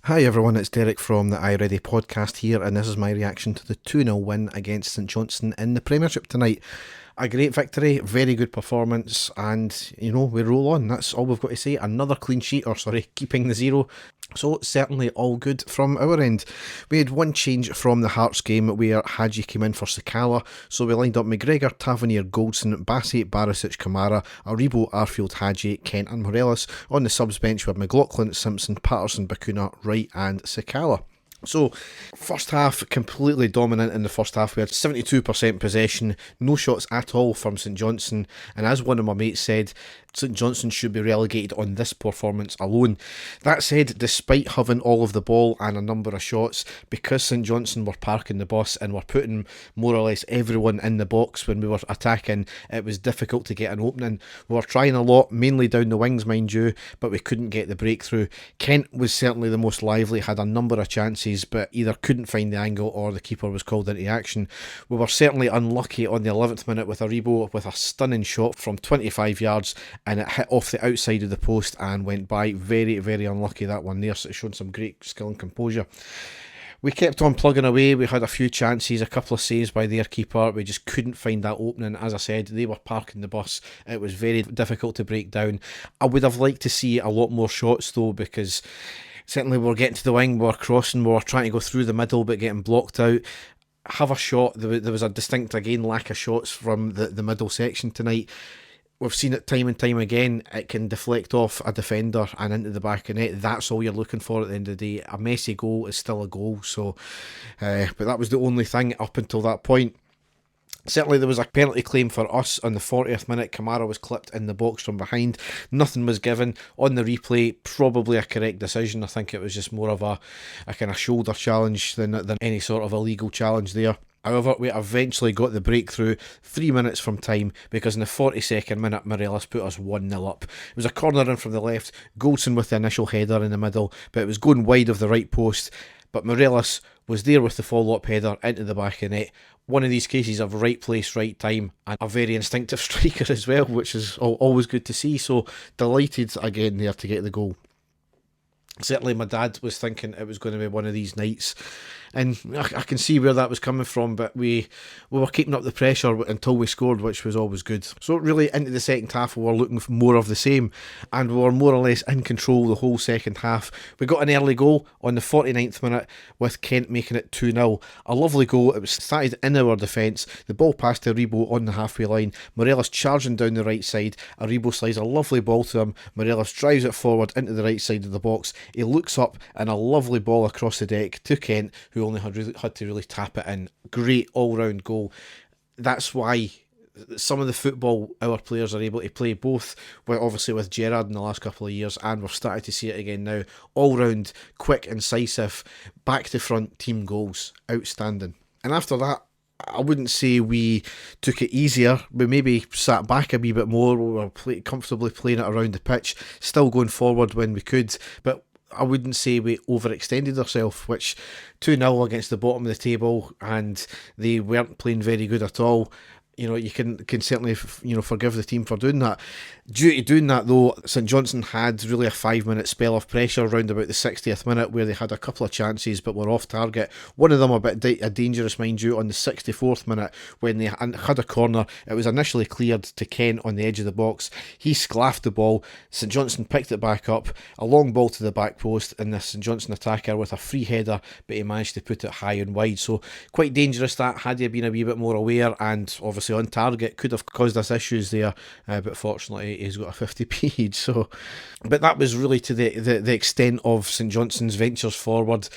Hi everyone, it's Derek from the iReady podcast here, and this is my reaction to the 2-0 win against St Johnstone in the Premiership tonight. A great victory, very good performance, and we roll on. That's all we've got to say. Another clean sheet, keeping the zero. So certainly all good from our end. We had one change from the Hearts game where Hadji came in for Sakala, so we lined up McGregor, Tavernier, Goldson, Bassey, Barisic, Kamara, Aribo, Arfield, Hadji, Kent and Morelos. On the subs bench with McLaughlin, Simpson, Patterson, Bakuna, Wright and Sakala. So, first half, completely dominant in the first half. We had 72% possession, no shots at all from St Johnstone, and as one of my mates said, St Johnstone should be relegated on this performance alone. That said, despite having all of the ball and a number of shots, because St Johnstone were parking the bus and were putting more or less everyone in the box when we were attacking, it was difficult to get an opening. We were trying a lot, mainly down the wings mind you, but we couldn't get the breakthrough. Kent was certainly the most lively, had a number of chances, but either couldn't find the angle or the keeper was called into action. We were certainly unlucky on the 11th minute with Aribo with a stunning shot from 25 yards, and it hit off the outside of the post and went by. Very, very unlucky that one there, so it showed some great skill and composure. We kept on plugging away. We had a few chances, a couple of saves by their keeper. We just couldn't find that opening. As I said, they were parking the bus. It was very difficult to break down. I would have liked to see a lot more shots though, because certainly we were getting to the wing, we were crossing, we were trying to go through the middle but getting blocked out. Have a shot. There was a distinct, again, lack of shots from the middle section tonight. We've seen it time and time again. It can deflect off a defender and into the back of net. That's all you're looking for at the end of the day. A messy goal is still a goal. But that was the only thing up until that point. Certainly there was a penalty claim for us on the 40th minute. Kamara was clipped in the box from behind. Nothing was given. On the replay, probably a correct decision. I think it was just more of a kind of shoulder challenge than any sort of illegal challenge there. However, we eventually got the breakthrough 3 minutes from time, because in the 42nd minute, Morelos put us 1-0 up. It was a corner in from the left, Goldson with the initial header in the middle, but it was going wide of the right post. But Morelos was there with the follow-up header into the back of the net. One of these cases of right place, right time, and a very instinctive striker as well, which is always good to see. So delighted again there to get the goal. Certainly my dad was thinking it was going to be one of these nights, and I can see where that was coming from, but we were keeping up the pressure until we scored, which was always good. So really into the second half we were looking for more of the same, and we were more or less in control the whole second half. We got an early goal on the 49th minute with Kent making it 2-0. A lovely goal. It was started in our defence. The ball passed to Aribo on the halfway line. Morelos charging down the right side. Aribo slides a lovely ball to him. Morelos drives it forward into the right side of the box. He looks up and a lovely ball across the deck to Kent, who only had to really tap it in. Great all-round goal. That's why some of the football our players are able to play, both obviously with Gerrard in the last couple of years, and we're starting to see it again now. All-round, quick, incisive, back-to-front team goals. Outstanding. And after that, I wouldn't say we took it easier. We maybe sat back a wee bit more. We were comfortably playing it around the pitch, still going forward when we could, but I wouldn't say we overextended ourselves, which 2-0 against the bottom of the table, and they weren't playing very good at all. You can certainly forgive the team for doing that. Due to doing that though, St Johnstone had really a 5-minute spell of pressure around about the 60th minute where they had a couple of chances but were off target. One of them a bit dangerous, mind you, on the 64th minute when they had a corner. It was initially cleared to Kent on the edge of the box. He sclaffed the ball. St Johnstone picked it back up. A long ball to the back post, and the St Johnstone attacker with a free header, but he managed to put it high and wide. So quite dangerous that. Had he been a wee bit more aware and obviously on target, could have caused us issues there, but fortunately he's got a 50p each. But that was really to the extent of St Johnstone's ventures forward.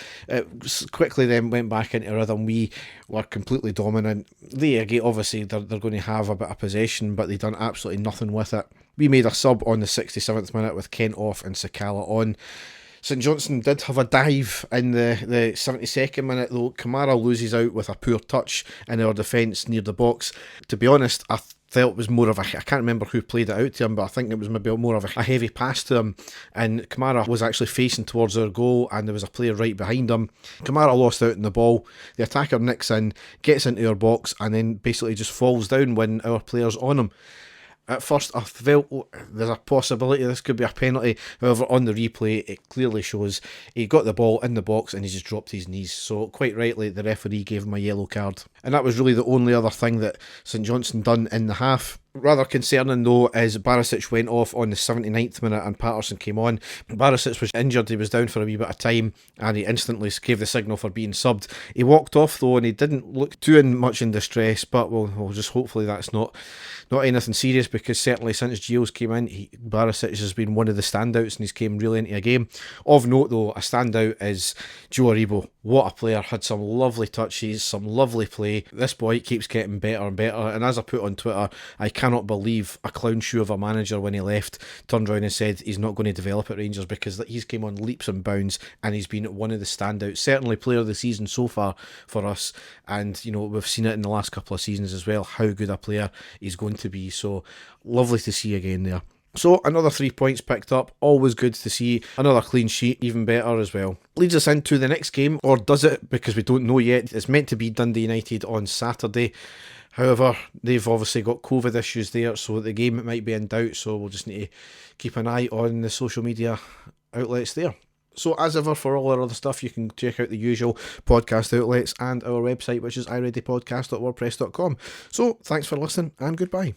Quickly then went back into rhythm. We were completely dominant. Again, obviously they're going to have a bit of possession, but they done absolutely nothing with it. We made a sub on the 67th minute with Kent off and Sakala on. St Johnstone did have a dive in the 72nd minute though. Kamara loses out with a poor touch in our defence near the box. To be honest, I felt it was more of I can't remember who played it out to him, but I think it was maybe more of a heavy pass to him, and Kamara was actually facing towards our goal and there was a player right behind him. Kamara lost out in the ball. The attacker nicks in, gets into our box, and then basically just falls down when our player's on him. At first, I felt there's a possibility this could be a penalty. However, on the replay, it clearly shows he got the ball in the box and he just dropped his knees. So, quite rightly, the referee gave him a yellow card. And that was really the only other thing that St Johnstone done in the half. Rather concerning though is Barisic went off on the 79th minute and Patterson came on. Barisic was injured, he was down for a wee bit of time and he instantly gave the signal for being subbed. He walked off though and he didn't look too much in distress, but we'll just hopefully that's not anything serious, because certainly since Gio's came in, Barisic has been one of the standouts and he's came really into a game. Of note though, a standout is Joe Aribo. What a player, had some lovely touches, some lovely play. This boy keeps getting better and better, and as I put on Twitter, I cannot believe a clown shoe of a manager when he left turned around and said he's not going to develop at Rangers, because he's came on leaps and bounds and he's been one of the standouts, certainly player of the season so far for us. And you know, we've seen it in the last couple of seasons as well, how good a player he's going to be. So lovely to see again there. So another 3 points picked up, always good to see. Another clean sheet, even better as well. Leads us into the next game, or does it? Because we don't know yet. It's meant to be Dundee United on Saturday. However, they've obviously got COVID issues there, so the game might be in doubt, so we'll just need to keep an eye on the social media outlets there. So as ever, for all our other stuff, you can check out the usual podcast outlets and our website, which is ireadypodcast.wordpress.com. So thanks for listening and goodbye.